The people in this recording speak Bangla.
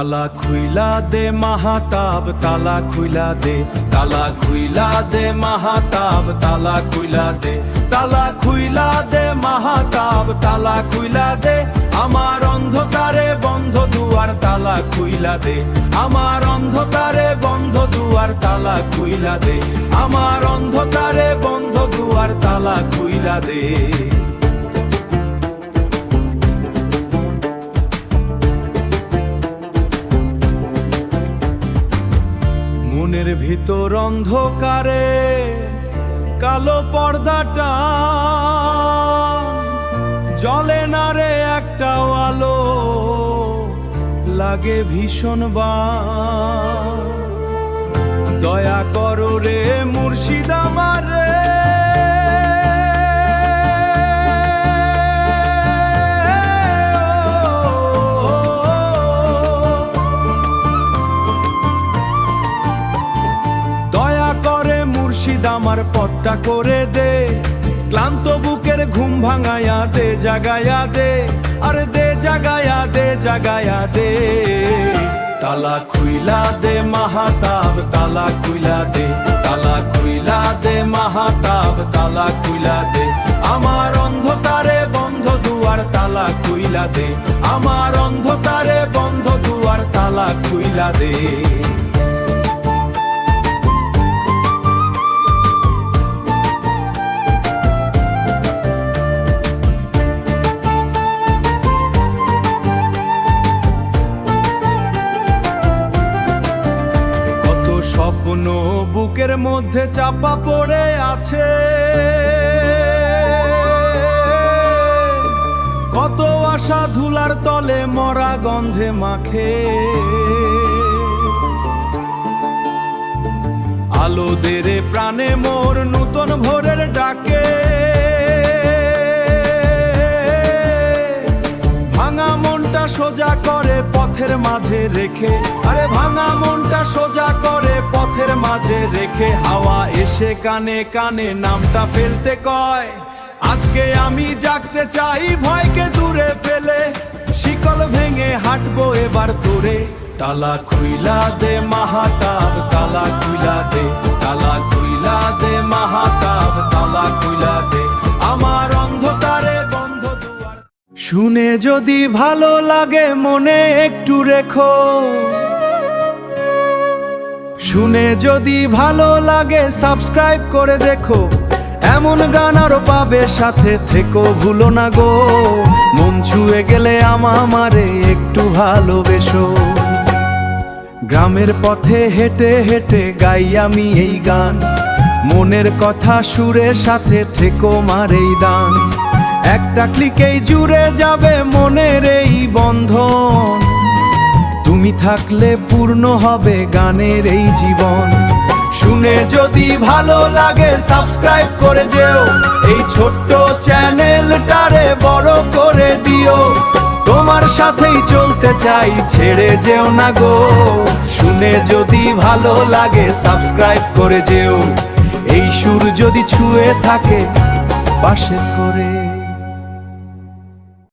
তালা খুইলা দে মাহাতাব, তালা খুইলা দে, তালা খুইলা দে মাহাতাব, তালা খুইলা দে, তালা খুইলা দে মাহাতাব, তালা খুইলা দে। আমার অন্ধকারে বন্ধ দুয়ার তালা খুইলা দে, আমার অন্ধকারে বন্ধ দুয়ার তালা খুইলা দে, আমার অন্ধকারে বন্ধ দুয়ার তালা খুইলা দে। মনের ভিতর অন্ধকারে কালো পর্দাটা জ্বলে না রে একটাও আলো, লাগে ভীষণ দয়া করো রে মুর্শিদ আমারে, আমার পথটা করে দে, ক্লান্ত বুকের ঘুম ভাঙায়া দে, জাগায়া দে, আরে দে জাগায়া দে, জাগায়া দে। তালা খুইলা দে মাহাতাব, তালা খুইলা দে, তালা খুইলা দে মাহাতাব, তালা খুইলা দে। আমার অন্ধকারে বন্ধ দুয়ার তালা খুইলা দে, আমার অন্ধকারে বন্ধ দুয়ার তালা খুইলা দে। স্বপ্ন বুকের মধ্যে চাপা পড়ে আছে, কত আশা ধুলার তলে মরা গন্ধে মাখে। আলো দে রে প্রাণে মোর নূতন ভোরের ডাকে, ভাঙা মনটা সোজা করে পথের মাঝে রেখে, আরে ভাঙা মনটা সোজা করে পথের মাঝে রেখে। হাওয়া এসে কানে কানে নামটা ফেলতে কয়, আজকে আমি জাগতে চাই ভয়কে দূরে ফেলে, শিকল ভেঙে হাঁটবো এবার তোরে। তালা খুইলা দে মাহাতাব, তালা খুইলা দে, তালা খুইলা দে মাহাতাব, তালা খুইলা দে। আমার অন্ধকারে বন্ধ দুয়ার। শুনে যদি ভালো লাগে মনে একটু রেখো, শুনে যদি ভালো লাগে সাবস্ক্রাইব করে দেখো, এমন গান আরো পাবে সাথে থেকো ভুলো না গো। মন ছুঁয়ে গেলে আমারে একটু ভালোবেসো। গ্রামের পথে হেঁটে হেঁটে গাই আমি এই গান, মনের কথা সুরের সাথে থেকো মার এই দান। একটা ক্লিকেই জুড়ে যাবে মনের এই বন্ধন, তুমি থাকলে পূর্ণ হবে গানের এই জীবন। শুনে যদি ভালো লাগে সাবস্ক্রাইব করে যেও, এই ছোট্ট চ্যানেলটারে বড় করে দিও। তোমার সাথেই চলতে চাই ছেড়ে যেও না গো। শুনে যদি ভালো লাগে সাবস্ক্রাইব করে যেও, এই সুর যদি ছুঁয়ে থাকে পাশে করে।